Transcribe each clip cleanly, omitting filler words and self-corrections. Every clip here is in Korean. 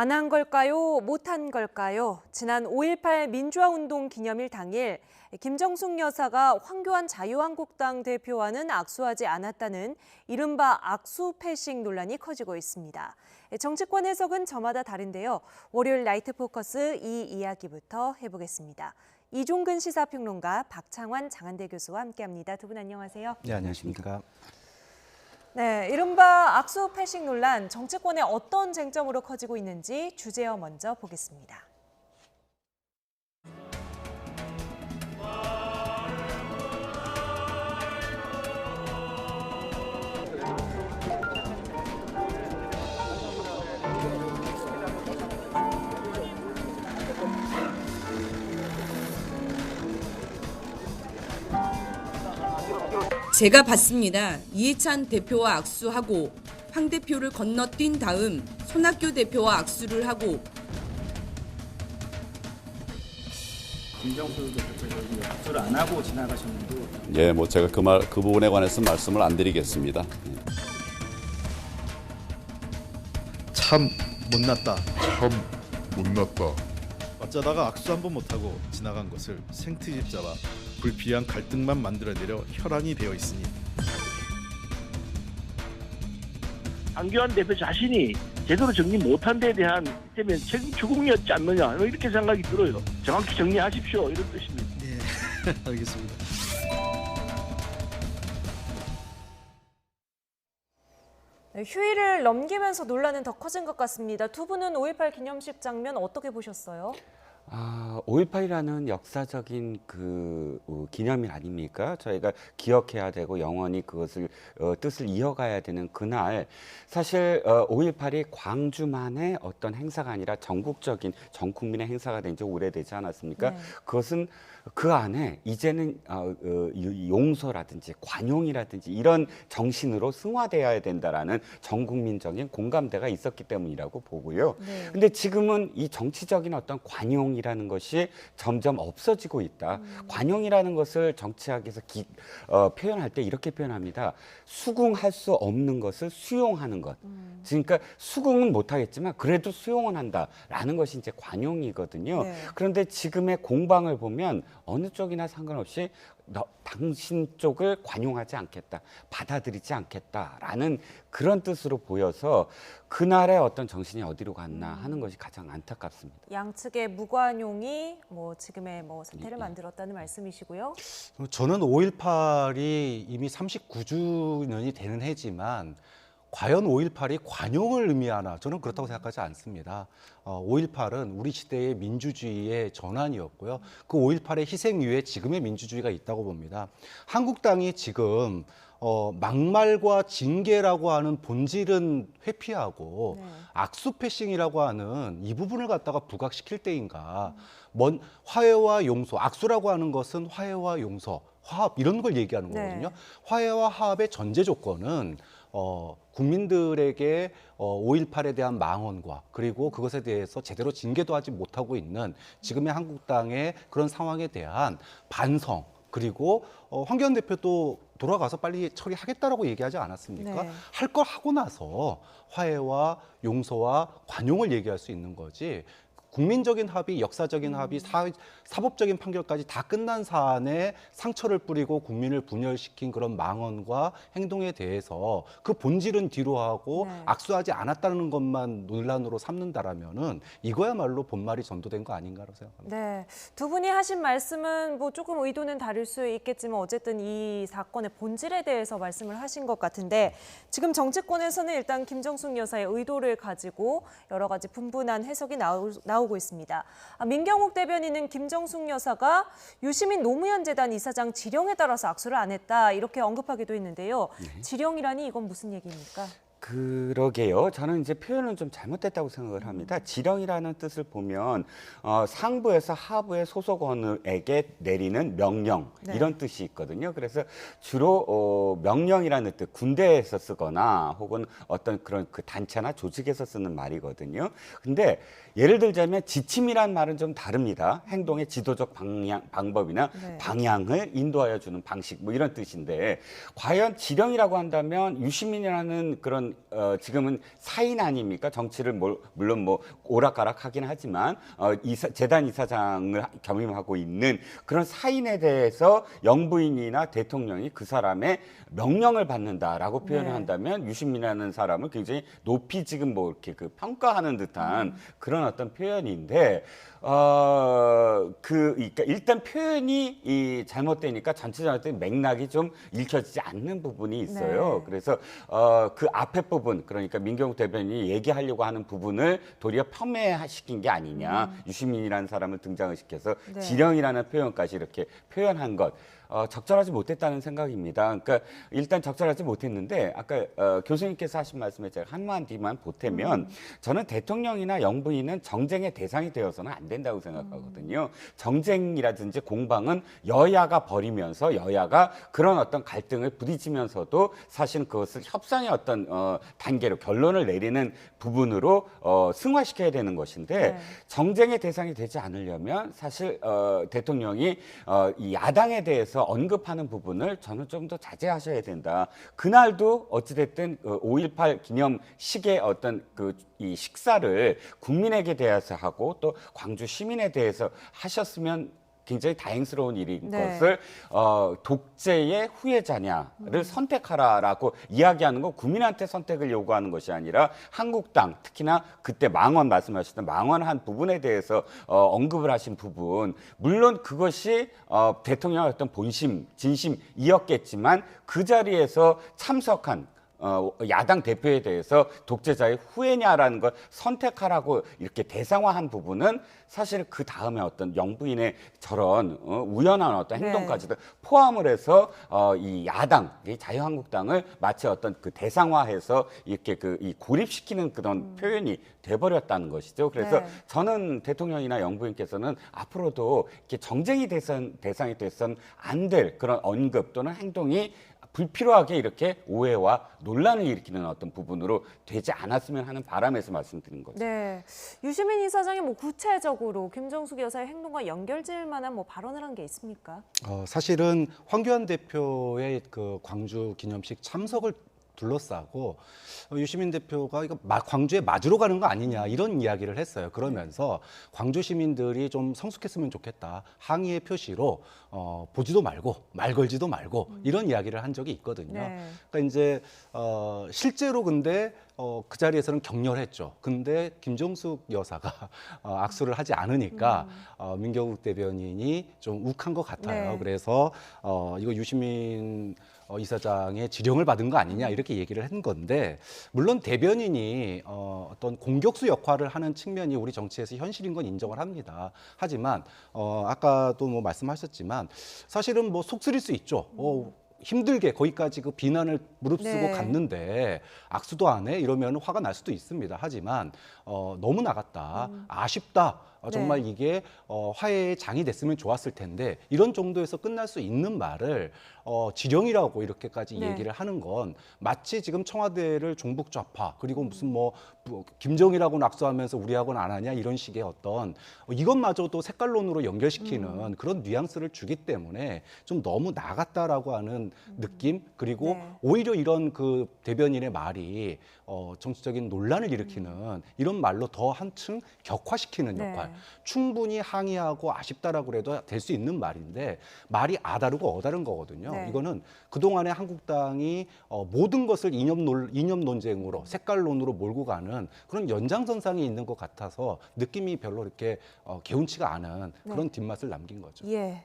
안 한 걸까요? 못한 걸까요? 지난 5.18 민주화운동 기념일 당일 김정숙 여사가 황교안 자유한국당 대표와는 악수하지 않았다는 이른바 악수 패싱 논란이 커지고 있습니다. 정치권 해석은 저마다 다른데요. 월요일 나이트 포커스 이 이야기부터 해보겠습니다. 이종근 시사평론가, 박창환 장한대 교수와 함께합니다. 두 분 안녕하세요. 네, 안녕하십니까. 네, 이른바 악수 패싱 논란, 정치권에 어떤 쟁점으로 커지고 있는지 주제어 먼저 보겠습니다. 제가 봤습니다. 이해찬 대표와 악수하고 황 대표를 건너뛴 다음 손학규 대표와 악수를 하고 김정수 대표께서 악수를 안 하고 지나가셨는데 예, 뭐 제가 그 부분에 관해서 말씀을 안 드리겠습니다. 참 못났다. 참 못났다. 어쩌다가 악수 한 번 못하고 지나간 것을 생트집 잡아 불필요한 갈등만 만들어내려 혈안이 되어 있으니 황교안 대표 자신이 제대로 정리 못한 데에 대한 때문에 책임 추궁이었지 않느냐 이렇게 생각이 들어요. 정확히 정리하십시오 이런 뜻입니다. 네, 알겠습니다. 네, 휴일을 넘기면서 논란은 더 커진 것 같습니다. 두 분은 5.18 기념식 장면 어떻게 보셨어요? 5.18이라는 역사적인 기념일 아닙니까? 저희가 기억해야 되고 영원히 그것을 뜻을 이어가야 되는 그날, 사실 5.18이 광주만의 어떤 행사가 아니라 전국적인 전 국민의 행사가 된 지 오래되지 않았습니까? 네. 그것은 그 안에 이제는 용서라든지 관용이라든지 이런 정신으로 승화되어야 된다라는 전 국민적인 공감대가 있었기 때문이라고 보고요. 네. 근데 지금은 이 정치적인 어떤 관용이라는 것이 점점 없어지고 있다. 관용이라는 것을 정치학에서 표현할 때 이렇게 표현합니다. 수긍할 수 없는 것을 수용하는 것. 그러니까 수긍은 못하겠지만 그래도 수용은 한다라는 것이 이제 관용이거든요. 네. 그런데 지금의 공방을 보면 어느 쪽이나 상관없이 당신 쪽을 관용하지 않겠다, 받아들이지 않겠다라는 그런 뜻으로 보여서 그날의 어떤 정신이 어디로 갔나 하는 것이 가장 안타깝습니다. 양측의 무관용이 지금의 사태를 만들었다는 말씀이시고요. 저는 5.18이 이미 39주년이 되는 해지만 과연 5.18이 관용을 의미하나 저는 그렇다고 생각하지 않습니다. 5.18은 우리 시대의 민주주의의 전환이었고요. 그 5.18의 희생 위에 지금의 민주주의가 있다고 봅니다. 한국당이 지금 막말과 징계라고 하는 본질은 회피하고 네. 악수 패싱이라고 하는 이 부분을 갖다가 부각시킬 때인가. 화해와 용서, 악수라고 하는 것은 화해와 용서, 화합 이런 걸 얘기하는 네. 거거든요. 화해와 화합의 전제 조건은 국민들에게 5.18에 대한 망언과 그리고 그것에 대해서 제대로 징계도 하지 못하고 있는 지금의 한국당의 그런 상황에 대한 반성, 그리고 황교안 대표도 돌아가서 빨리 처리하겠다라고 얘기하지 않았습니까? 네. 할 걸 하고 나서 화해와 용서와 관용을 얘기할 수 있는 거지. 국민적인 합의, 역사적인 합의, 사법적인 판결까지 다 끝난 사안에 상처를 뿌리고 국민을 분열시킨 그런 망언과 행동에 대해서 그 본질은 뒤로 하고 네. 악수하지 않았다는 것만 논란으로 삼는다라면은 이거야말로 본말이 전도된 거 아닌가라고 생각합니다. 네, 두 분이 하신 말씀은 조금 의도는 다를 수 있겠지만 어쨌든 이 사건의 본질에 대해서 말씀을 하신 것 같은데, 지금 정치권에서는 일단 김정숙 여사의 의도를 가지고 여러 가지 분분한 해석이 나오고 있습니다. 민경욱 대변인은 김정숙 여사가 유시민 노무현 재단 이사장 지령에 따라서 악수를 안 했다 이렇게 언급하기도 했는데요. 지령이라니 이건 무슨 얘기입니까? 그러게요. 저는 이제 표현은 좀 잘못됐다고 생각을 합니다. 지령이라는 뜻을 보면 상부에서 하부의 소속원에게 내리는 명령, 네. 이런 뜻이 있거든요. 그래서 주로 명령이라는 뜻, 군대에서 쓰거나 혹은 어떤 그런 그 단체나 조직에서 쓰는 말이거든요. 근데 예를 들자면 지침이란 말은 좀 다릅니다. 행동의 지도적 방법이나 네. 방향을 인도하여 주는 방식, 이런 뜻인데, 과연 지령이라고 한다면 유시민이라는 그런 어떤 지금은 사인 아닙니까? 정치를 물론 뭐 오락가락하긴 하지만 재단 이사장을 겸임하고 있는 그런 사인에 대해서 영부인이나 대통령이 그 사람의 명령을 받는다라고 표현을 한다면 유시민이라는 사람을 굉장히 높이 지금 뭐 이렇게 그 평가하는 듯한 그런 어떤 표현인데 그러니까 일단 표현이 잘못되니까 전체적인 맥락이 좀 읽혀지지 않는 부분이 있어요. 네. 그래서 그 앞에 부분, 그러니까 민경욱 대변인이 얘기하려고 하는 부분을 도리어 폄훼시킨 게 아니냐. 유시민이라는 사람을 등장을 시켜서 네. 지령이라는 표현까지 이렇게 표현한 것. 적절하지 못했다는 생각입니다. 그러니까 일단 적절하지 못했는데 아까 교수님께서 하신 말씀에 제가 한마디만 보태면 저는 대통령이나 영부인은 정쟁의 대상이 되어서는 안 된다고 생각하거든요. 정쟁이라든지 공방은 여야가 벌이면서 여야가 그런 어떤 갈등을 부딪히면서도 사실은 그것을 협상의 어떤 단계로 결론을 내리는 부분으로 승화시켜야 되는 것인데 정쟁의 대상이 되지 않으려면 사실 대통령이 이 야당에 대해서 언급하는 부분을 저는 좀 더 자제하셔야 된다. 그날도 어찌됐든 5.18 기념식의 어떤 이 식사를 국민에게 대해서 하고 또 광주 시민에 대해서 하셨으면 굉장히 다행스러운 일인 것을 독재의 후예자냐를 선택하라라고 이야기하는 거 국민한테 선택을 요구하는 것이 아니라 한국당 특히나 그때 망원 말씀하셨던 망원한 부분에 대해서 언급을 하신 부분 물론 그것이 대통령의 어떤 본심 진심이었겠지만 그 자리에서 참석한 야당 대표에 대해서 독재자의 후예냐라는 걸 선택하라고 이렇게 대상화한 부분은 사실 그 다음에 어떤 영부인의 저런 우연한 어떤 행동까지도 포함을 해서 이 야당, 이 자유한국당을 마치 어떤 그 대상화해서 이렇게 이 고립시키는 그런 표현이 돼버렸다는 것이죠. 그래서 저는 대통령이나 영부인께서는 앞으로도 이렇게 정쟁이 대상이 돼서는 안 될 그런 언급 또는 행동이 불필요하게 이렇게 오해와 논란을 일으키는 어떤 부분으로 되지 않았으면 하는 바람에서 말씀드린 거죠. 네, 유시민 이사장이 뭐 구체적으로 김정숙 여사의 행동과 연결지을 만한 뭐 발언을 한 게 있습니까? 사실은 황교안 대표의 그 광주 기념식 참석을 둘러싸고 유시민 대표가 이거 광주에 맞으러 가는 거 아니냐 이런 이야기를 했어요. 그러면서 광주 시민들이 좀 성숙했으면 좋겠다. 항의의 표시로 보지도 말고 말 걸지도 말고 이런 이야기를 한 적이 있거든요. 그러니까 이제 실제로 근데 그 자리에서는 격렬했죠. 근데 김정숙 여사가 악수를 하지 않으니까 민경욱 대변인이 좀 욱한 것 같아요. 그래서 이거 유시민 이사장의 지령을 받은 거 아니냐 이렇게 얘기를 한 건데 물론 대변인이 어떤 공격수 역할을 하는 측면이 우리 정치에서 현실인 건 인정을 합니다. 하지만 아까도 뭐 말씀하셨지만 사실은 뭐 속 쓰릴 수 있죠. 힘들게 거기까지 그 비난을 무릅쓰고 갔는데 악수도 안 해? 이러면 화가 날 수도 있습니다. 하지만 너무 나갔다. 아쉽다. 정말 이게 화해의 장이 됐으면 좋았을 텐데 이런 정도에서 끝날 수 있는 말을 지령이라고 이렇게까지 얘기를 하는 건 마치 지금 청와대를 종북 좌파 그리고 무슨 뭐 김정이라고는 악수하면서 우리하고는 안 하냐 이런 식의 어떤 이것마저도 색깔론으로 연결시키는 그런 뉘앙스를 주기 때문에 좀 너무 나갔다라고 하는 느낌 그리고 오히려 이런 그 대변인의 말이 정치적인 논란을 일으키는 이런 말로 더 한층 격화시키는 역할 충분히 항의하고 아쉽다라고 해도 될 수 있는 말인데 말이 아다르고 어다른 거거든요. 이거는 그동안에 한국당이 모든 것을 이념 논쟁으로 색깔론으로 몰고 가는 그런 연장선상에 있는 것 같아서 느낌이 별로 이렇게 개운치가 않은 그런 뒷맛을 남긴 거죠. 예.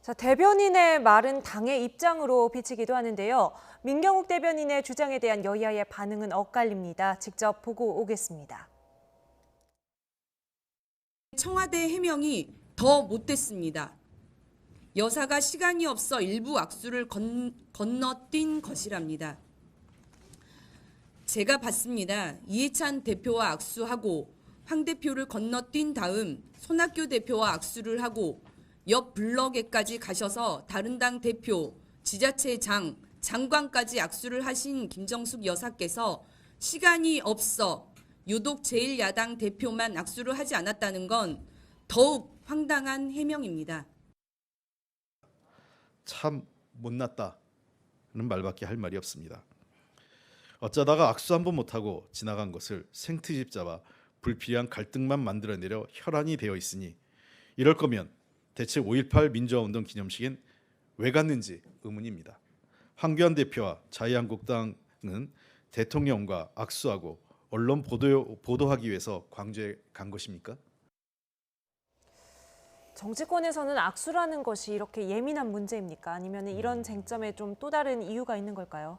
자, 대변인의 말은 당의 입장으로 비치기도 하는데요. 민경욱 대변인의 주장에 대한 여야의 반응은 엇갈립니다. 직접 보고 오겠습니다. 청와대 해명이 더 못됐습니다. 여사가 시간이 없어 일부 악수를 건너뛴 것이랍니다. 제가 봤습니다. 이해찬 대표와 악수하고 황 대표를 건너뛴 다음 손학규 대표와 악수를 하고 옆 블럭에까지 가셔서 다른 당 대표, 지자체 장관까지 악수를 하신 김정숙 여사께서 시간이 없어 유독 제1야당 대표만 악수를 하지 않았다는 건 더욱 황당한 해명입니다. 참 못났다는 말밖에 할 말이 없습니다. 어쩌다가 악수 한 번 못하고 지나간 것을 생트집 잡아 불필요한 갈등만 만들어내려 혈안이 되어 있으니 이럴 거면 대체 5.18 민주화운동 기념식엔 왜 갔는지 의문입니다. 황교안 대표와 자유한국당은 대통령과 악수하고 언론 보도하기 위해서 광주에 간 것입니까? 정치권에서는 악수라는 것이 이렇게 예민한 문제입니까? 아니면 이런 쟁점에 좀 또 다른 이유가 있는 걸까요?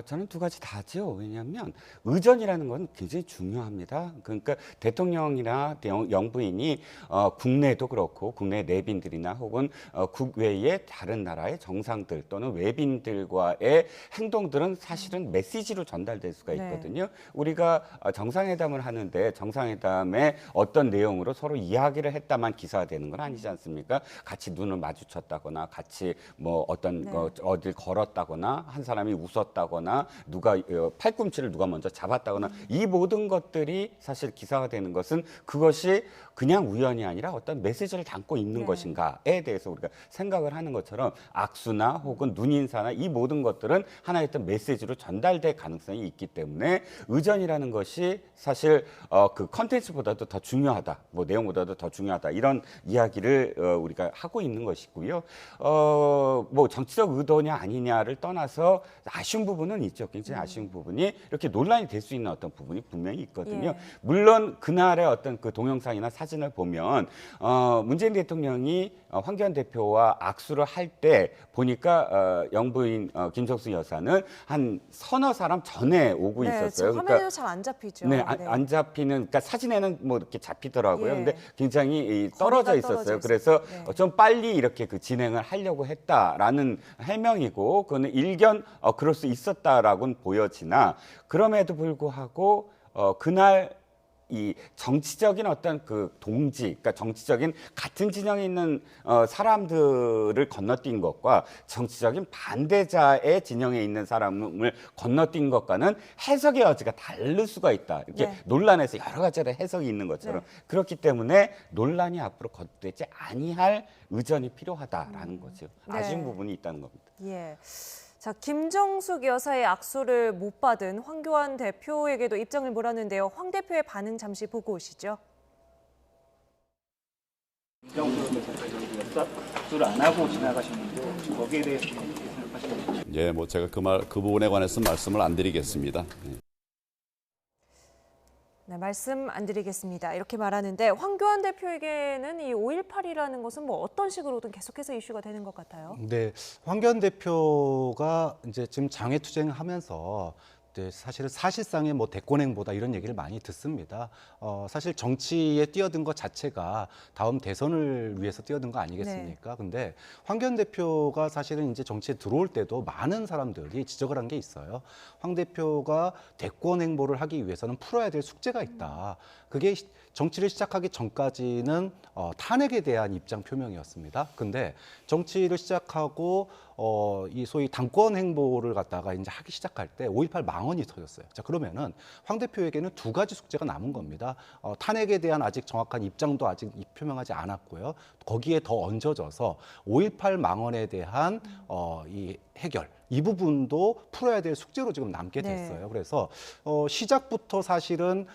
저는 두 가지 다죠. 왜냐하면 의전이라는 건 굉장히 중요합니다. 그러니까 대통령이나 영부인이 국내도 그렇고 국내 내빈들이나 혹은 국외의 다른 나라의 정상들 또는 외빈들과의 행동들은 사실은 메시지로 전달될 수가 있거든요. 우리가 정상회담을 하는데 정상회담에 어떤 내용으로 서로 이야기를 했다만 기사화되는 건 아니지 않습니까? 같이 눈을 마주쳤다거나 같이 뭐 어떤 어딜 걸었다거나 한 사람이 웃었다거나 누가 팔꿈치를 누가 먼저 잡았다거나 이 모든 것들이 사실 기사가 되는 것은 그것이 그냥 우연이 아니라 어떤 메시지를 담고 있는 것인가에 대해서 우리가 생각을 하는 것처럼 악수나 혹은 눈인사나 이 모든 것들은 하나의 어떤 메시지로 전달될 가능성이 있기 때문에 의전이라는 것이 사실 그 컨텐츠보다도 더 중요하다, 뭐 내용보다도 더 중요하다 이런 이야기를 우리가 하고 있는 것이고요. 뭐 정치적 의도냐 아니냐를 떠나서 아쉬운 부분은 있죠. 굉장히 아쉬운 부분이 이렇게 논란이 될 수 있는 어떤 부분이 분명히 있거든요. 물론 그날의 어떤 그 동영상이나 사진을 보면 문재인 대통령이 황교안 대표와 악수를 할 때 보니까 영부인 김정숙 여사는 한 서너 사람 전에 오고 있었어요. 지금 화면에도 잘 안 잡히죠. 네, 안 잡히는, 그러니까 사진에는 뭐 이렇게 잡히더라고요. 예. 근데 굉장히 떨어져 거리가 있었어요. 떨어져 그래서 있었어요. 좀 빨리 이렇게 그 진행을 하려고 했다라는 해명이고, 그거는 일견 그럴 수 있었다라고는 보여지나, 그럼에도 불구하고 그날 이 정치적인 어떤 그 동지, 그러니까 정치적인 같은 진영에 있는 사람들을 건너뛴 것과 정치적인 반대자의 진영에 있는 사람을 건너뛴 것과는 해석의 여지가 다를 수가 있다. 이렇게 논란에서 여러 가지로 해석이 있는 것처럼 그렇기 때문에 논란이 앞으로 거듭되지 아니할 의전이 필요하다라는 거죠. 아쉬운 부분이 있다는 겁니다. 예. 자, 김정숙 여사의 악수를 못 받은 황교안 대표에게도 입장을 물었는데요. 황 대표의 반응 잠시 보고 오시죠. 김정숙 여사 악수를 안 하고 지나가셨는데 거기에 대해서 어떻게 생각하시나요? 예, 뭐 제가 그 부분에 관해서 말씀을 안 드리겠습니다. 네, 말씀 안 드리겠습니다. 이렇게 말하는데 황교안 대표에게는 이 5.18이라는 것은 뭐 어떤 식으로든 계속해서 이슈가 되는 것 같아요. 네, 황교안 대표가 이제 지금 장외투쟁하면서 사실은 사실상의 뭐 대권행보다 이런 얘기를 많이 듣습니다. 사실 정치에 뛰어든 것 자체가 다음 대선을 위해서 뛰어든 거 아니겠습니까? 근데 황교안 대표가 사실은 이제 정치에 들어올 때도 많은 사람들이 지적을 한 게 있어요. 황 대표가 대권 행보를 하기 위해서는 풀어야 될 숙제가 있다. 그게 정치를 시작하기 전까지는 탄핵에 대한 입장 표명이었습니다. 근데 정치를 시작하고 이 소위 당권 행보를 갖다가 이제 하기 시작할 때 5.18 망언이 터졌어요. 자, 그러면은 황 대표에게는 두 가지 숙제가 남은 겁니다. 탄핵에 대한 아직 정확한 입장도 아직 표명하지 않았고요. 거기에 더 얹어져서 5.18 망언에 대한 이 해결, 이 부분도 풀어야 될 숙제로 지금 남게 됐어요. 그래서 시작부터 사실은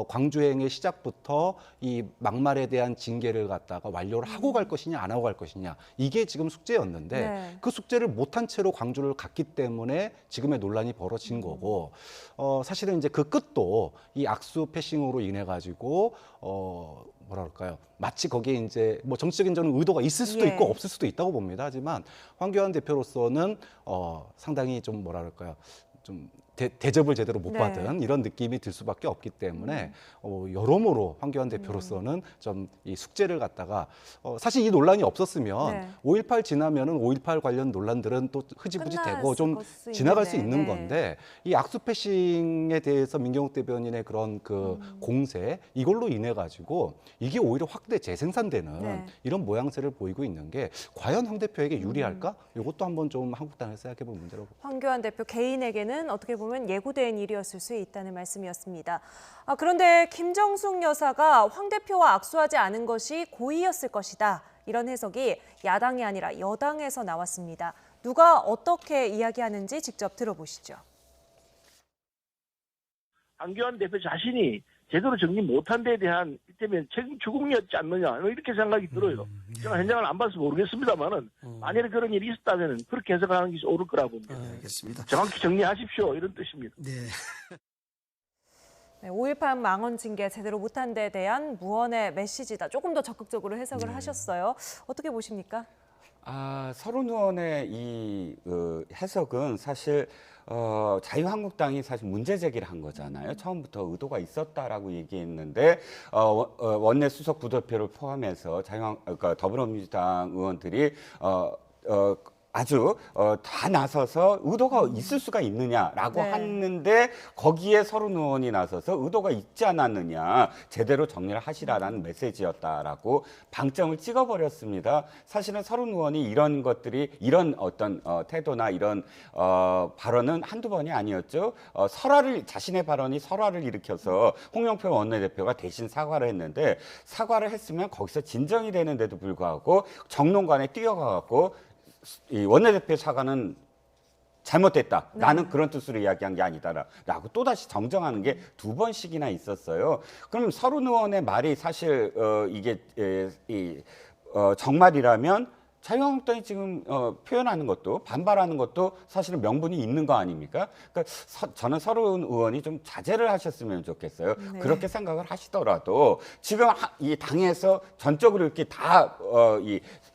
광주행의 시작부터 이 막말에 대한 징계를 갖다가 완료를 하고 갈 것이냐 안 하고 갈 것이냐, 이게 지금 숙제였는데 그 숙제를 못한 채로 광주를 갔기 때문에 지금의 논란이 벌어진 거고, 사실은 이제 그 끝도 이 악수 패싱으로 인해 가지고 뭐라 그럴까요? 마치 거기에 이제 뭐 정치적인 저는 의도가 있을 수도 있고 없을 수도 있다고 봅니다. 하지만 황교안 대표로서는 상당히 좀 뭐라 그럴까요? 좀 대접을 제대로 못 받은 이런 느낌이 들 수밖에 없기 때문에 여러모로 황교안 대표로서는 좀 이 숙제를 갖다가 사실 이 논란이 없었으면 5.18 지나면은 5.18 관련 논란들은 또 흐지부지 되고 좀 지나갈 수 있는 건데, 이 악수 패싱에 대해서 민경욱 대변인의 그런 그 공세, 이걸로 인해 가지고 이게 오히려 확대 재생산되는 이런 모양새를 보이고 있는 게 과연 황 대표에게 유리할까? 이것도 한번 좀 한국당에서 생각해 볼 문제라고 봅니다. 황교안 대표 개인에게는 어떻게 보면 예고된 일이었을 수 있다는 말씀이었습니다. 그런데 김정숙 여사가 황 대표와 악수하지 않은 것이 고의였을 것이다, 이런 해석이 야당이 아니라 여당에서 나왔습니다. 누가 어떻게 이야기하는지 직접 들어보시죠. 한교안 대표 자신이 제대로 정리 못한 데에 대한 이때면 책임 주국이었지 않느냐 이렇게 생각이 들어요. 제가 현장을 안 봐서 모르겠습니다만은 만약에 그런 일이 있었다면 그렇게 해석하는 게 옳을 거라고 봅니다. 알겠습니다. 정확히 정리하십시오 이런 뜻입니다. 네. 네, 5.18 망언 징계 제대로 못한 데에 대한 무언의 메시지다. 조금 더 적극적으로 해석을 하셨어요. 어떻게 보십니까? 서른 의원의 이 해석은 사실 자유한국당이 사실 문제 제기를 한 거잖아요. 처음부터 의도가 있었다라고 얘기했는데 원내 수석 부대표를 포함해서 그러니까 더불어민주당 의원들이 아주 다 나서서 의도가 있을 수가 있느냐라고 네. 했는데 거기에 서른 의원이 나서서 의도가 있지 않았느냐 제대로 정리를 하시라라는 메시지였다라고 방점을 찍어버렸습니다. 사실은 서른 의원이 이런 것들이 이런 어떤 태도나 이런 발언은 한두 번이 아니었죠. 자신의 발언이 설화를 일으켜서 홍영표 원내대표가 대신 사과를 했는데 사과를 했으면 거기서 진정이 되는데도 불구하고 정론관에 뛰어가갖고 이 원내대표 사과는 잘못됐다. 네. 나는 그런 뜻으로 이야기한 게 아니다라고 또다시 정정하는 게 2번씩이나 있었어요. 그럼 서른 의원의 말이 사실 이게 정말이라면 자유한국당이 지금 표현하는 것도 반발하는 것도 사실은 명분이 있는 거 아닙니까? 그러니까 저는 서른 의원이 좀 자제를 하셨으면 좋겠어요. 네. 그렇게 생각을 하시더라도 지금 이 당에서 전적으로 이렇게 다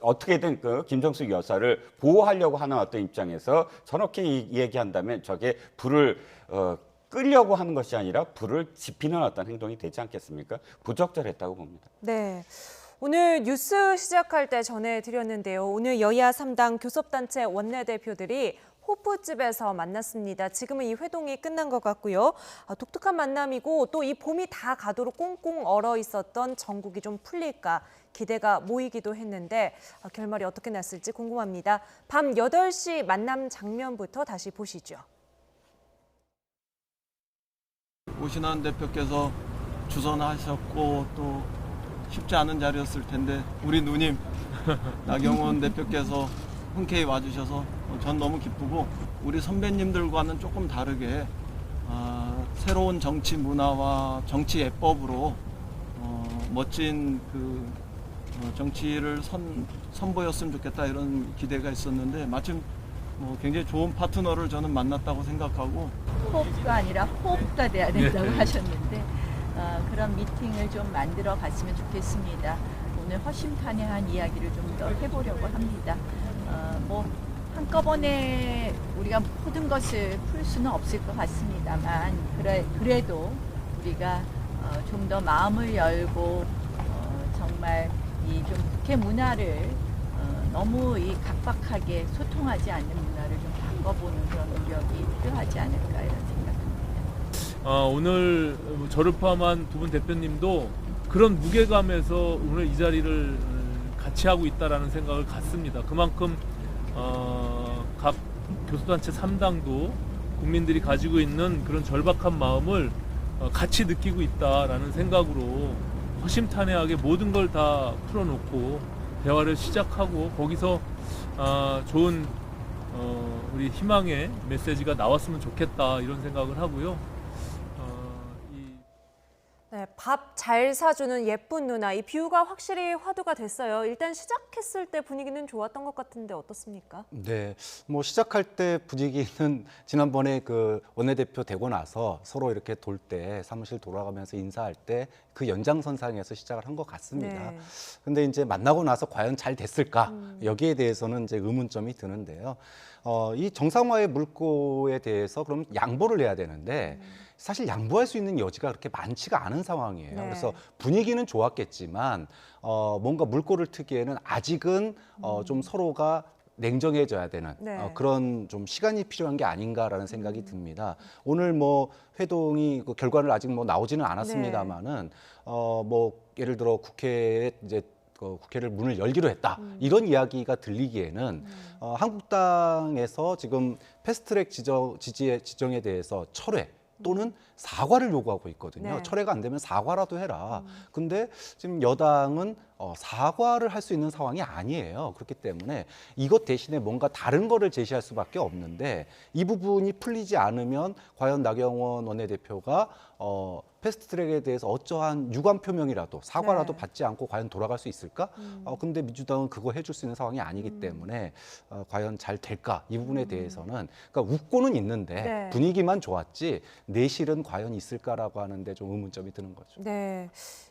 어떻게든 그 김정숙 여사를 보호하려고 하는 어떤 입장에서 저렇게 얘기한다면 저게 불을 끌려고 하는 것이 아니라 불을 지피는 어떤 행동이 되지 않겠습니까? 부적절했다고 봅니다. 네. 오늘 뉴스 시작할 때 전해드렸는데요. 오늘 여야 3당 교섭단체 원내대표들이 호프집에서 만났습니다. 지금은 이 회동이 끝난 것 같고요. 독특한 만남이고 또 이 봄이 다 가도록 꽁꽁 얼어 있었던 전국이 좀 풀릴까 기대가 모이기도 했는데 결말이 어떻게 났을지 궁금합니다. 밤 8시 만남 장면부터 다시 보시죠. 오신환 대표께서 주선하셨고 또 쉽지 않은 자리였을 텐데 우리 누님 나경원 대표께서 흔쾌히 와주셔서 전 너무 기쁘고 우리 선배님들과는 조금 다르게 새로운 정치 문화와 정치 예법으로 멋진 그 정치를 선보였으면 좋겠다 이런 기대가 있었는데 마침 굉장히 좋은 파트너를 저는 만났다고 생각하고 호흡가 아니라 호흡가 돼야 된다고 하셨는데 그런 미팅을 좀 만들어 갔으면 좋겠습니다. 오늘 허심탄회한 이야기를 좀 더 해보려고 합니다. 한꺼번에 우리가 모든 것을 풀 수는 없을 것 같습니다만 그래도 우리가 좀 더 마음을 열고 정말 이 좀 국회 문화를 너무 이 각박하게 소통하지 않는 문화를 좀 바꿔보는 그런 노력이 필요하지 않을까 이런 생각합니다. 오늘 저를 포함한 두 분 대표님도 그런 무게감에서 오늘 이 자리를 같이 하고 있다라는 생각을 갖습니다. 그만큼 각 교섭단체 3당도 국민들이 가지고 있는 그런 절박한 마음을 같이 느끼고 있다라는 생각으로 허심탄회하게 모든 걸 다 풀어놓고 대화를 시작하고 거기서 좋은 우리 희망의 메시지가 나왔으면 좋겠다 이런 생각을 하고요. 네, 밥 잘 사주는 예쁜 누나, 이 비유가 확실히 화두가 됐어요. 일단 시작했을 때 분위기는 좋았던 것 같은데 어떻습니까? 네, 시작할 때 분위기는 지난번에 그 원내대표 되고 나서 서로 이렇게 돌 때 사무실 돌아가면서 인사할 때 그 연장선상에서 시작을 한 것 같습니다. 네. 근데 이제 만나고 나서 과연 잘 됐을까? 여기에 대해서는 이제 의문점이 드는데요. 이 정상화의 물꼬에 대해서 그럼 양보를 해야 되는데 사실 양보할 수 있는 여지가 그렇게 많지가 않은 상황이에요. 네. 그래서 분위기는 좋았겠지만 뭔가 물꼬를 트기에는 아직은 좀 서로가 냉정해져야 되는 네. 그런 좀 시간이 필요한 게 아닌가라는 생각이 듭니다. 오늘 회동이 그 결과를 아직 나오지는 않았습니다만은 예를 들어 국회에 이제 국회를 문을 열기로 했다 이런 이야기가 들리기에는 한국당에서 지금 패스트트랙 지정에 대해서 철회 또는 사과를 요구하고 있거든요. 네. 철회가 안 되면 사과라도 해라. 근데 지금 여당은 사과를 할 수 있는 상황이 아니에요. 그렇기 때문에 이것 대신에 뭔가 다른 거를 제시할 수밖에 없는데 이 부분이 풀리지 않으면 과연 나경원 원내대표가 패스트트랙에 대해서 어떠한 유감 표명이라도 사과라도 네. 받지 않고 과연 돌아갈 수 있을까? 근데 민주당은 그거 해줄 수 있는 상황이 아니기 때문에 과연 잘 될까? 이 부분에 대해서는 그러니까 웃고는 있는데 네. 분위기만 좋았지 내실은 과연 있을까라고 하는데 좀 의문점이 드는 거죠. 네.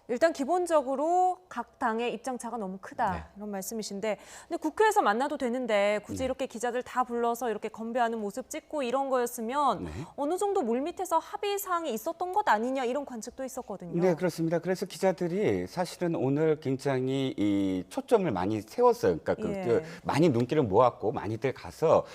일단 기본적으로 각 당의 입장차가 너무 크다 네. 이런 말씀이신데 근데 국회에서 만나도 되는데 굳이 이렇게 기자들 다 불러서 이렇게 건배하는 모습 찍고 이런 거였으면 네. 어느 정도 물밑에서 합의 사항이 있었던 것 아니냐 이런 관측도 있었거든요. 네, 그렇습니다. 그래서 기자들이 사실은 오늘 굉장히 이 초점을 많이 세웠어요. 그러니까 예. 많이 눈길을 모았고 많이들 가서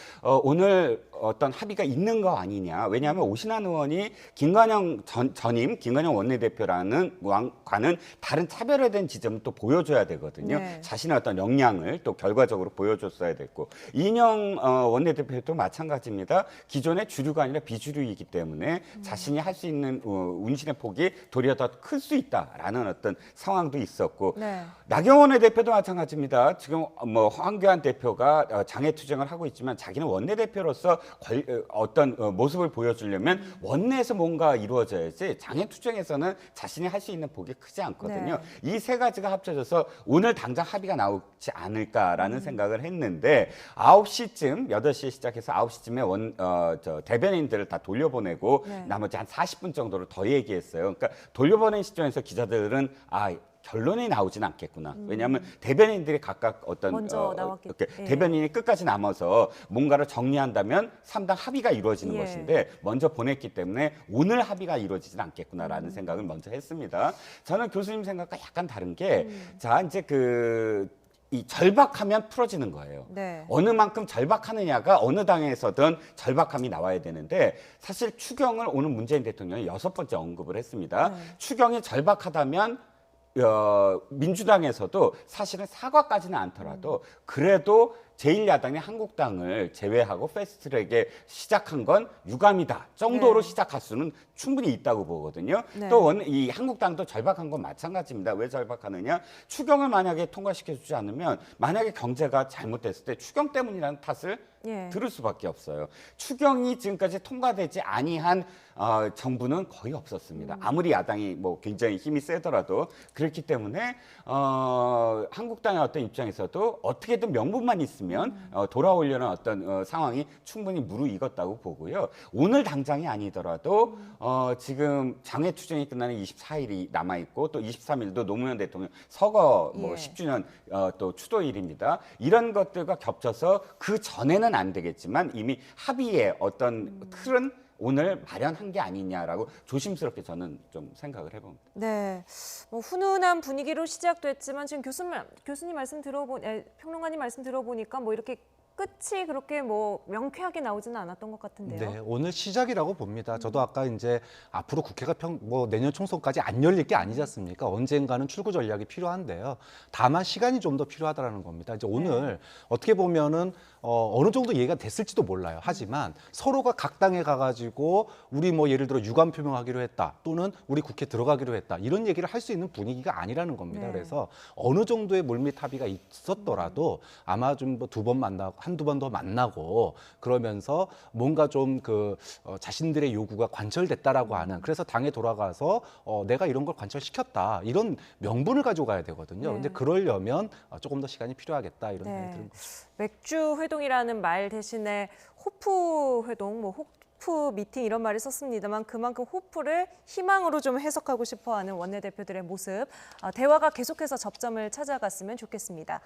오늘 어떤 합의가 있는 거 아니냐. 왜냐하면 오신환 의원이 김관영 전임 김관영 원내대표라는 과는 다른 차별화된 지점을 또 보여줘야 되거든요. 네. 자신의 어떤 역량을 또 결과적으로 보여줬어야 됐고 이인영 원내대표도 마찬가지입니다. 기존의 주류가 아니라 비주류이기 때문에 자신이 할 수 있는 운신의 폭이 도리어 더 클 수 있다라는 어떤 상황도 있었고 네. 나경원 원내대표도 마찬가지입니다. 지금 뭐 황교안 대표가 장애 투쟁을 하고 있지만 자기는 원내대표로서 어떤 모습을 보여주려면 원내에서 뭔가 이루어져야지 장애 투쟁에서는 자신이 할 수 있는 폭이 크지 않거든요. 네. 이 세 가지가 합쳐져서 오늘 당장 합의가 나오지 않을까라는 생각을 했는데 9시쯤 8시에 시작해서 9시쯤에 대변인들을 다 돌려보내고 네. 나머지 한 40분 정도를 더 얘기했어요. 그러니까 돌려보낸 시점에서 기자들은 결론이 나오진 않겠구나. 왜냐하면 대변인들이 각각 어떤 먼저 나왔겠- 이렇게 예. 대변인이 끝까지 남아서 뭔가를 정리한다면 3당 합의가 이루어지는 예. 것인데 먼저 보냈기 때문에 오늘 합의가 이루어지진 않겠구나라는 생각을 먼저 했습니다. 저는 교수님 생각과 약간 다른 게 자 이제 이 절박하면 풀어지는 거예요. 네. 어느 만큼 절박하느냐가 어느 당에서든 절박함이 나와야 되는데 사실 추경을 오늘 문재인 대통령이 6번째 언급을 했습니다. 네. 추경이 절박하다면 민주당에서도 사실은 사과까지는 않더라도 그래도 제1야당의 한국당을 제외하고 패스트트랙에 시작한 건 유감이다 정도로 네. 시작할 수는 충분히 있다고 보거든요. 네. 또 이 한국당도 절박한 건 마찬가지입니다. 왜 절박하느냐? 추경을 만약에 통과시켜주지 않으면 만약에 경제가 잘못됐을 때 추경 때문이라는 탓을 예. 들을 수밖에 없어요. 추경이 지금까지 통과되지 아니한 정부는 거의 없었습니다. 아무리 야당이 뭐 굉장히 힘이 세더라도 그렇기 때문에 한국당의 어떤 입장에서도 어떻게든 명분만 있으면 돌아오려는 어떤 상황이 충분히 무르익었다고 보고요. 오늘 당장이 아니더라도 지금 장애 투쟁이 끝나는 24일이 남아 있고 또 23일도 노무현 대통령 서거 뭐 예. 10주년 또 추도일입니다. 이런 것들과 겹쳐서 그 전에는 안 되겠지만 이미 합의의 어떤 틀은 오늘 마련한 게 아니냐라고 조심스럽게 저는 좀 생각을 해봅니다. 네, 뭐 훈훈한 분위기로 시작됐지만 지금 교수님 말씀 평론가님 말씀 들어보니까 뭐 이렇게 끝이 그렇게 뭐 명쾌하게 나오지는 않았던 것 같은데요. 네, 오늘 시작이라고 봅니다. 저도 아까 이제 앞으로 국회가 내년 총선까지 안 열릴 게 아니지 않습니까? 언젠가는 출구 전략이 필요한데요. 다만 시간이 좀 더 필요하다는 겁니다. 이제 오늘 어떻게 보면은 어느 정도 이해가 됐을지도 몰라요. 하지만 서로가 각 당에 가가지고 우리 뭐 예를 들어 유감 표명하기로 했다 또는 우리 국회 들어가기로 했다 이런 얘기를 할 수 있는 분위기가 아니라는 겁니다. 네. 그래서 어느 정도의 물밑 합의가 있었더라도 아마 좀 뭐 두 번 만나고 한두 번 더 만나고 그러면서 뭔가 좀 자신들의 요구가 관철됐다라고 하는 그래서 당에 돌아가서 내가 이런 걸 관철시켰다 이런 명분을 가지고 가야 되거든요. 네. 근데 그러려면 조금 더 시간이 필요하겠다 이런 생각이 드는 거죠. 맥주 회동이라는 말 대신에 호프 회동, 호프 미팅 이런 말을 썼습니다만 그만큼 호프를 희망으로 좀 해석하고 싶어하는 원내대표들의 모습, 대화가 계속해서 접점을 찾아갔으면 좋겠습니다.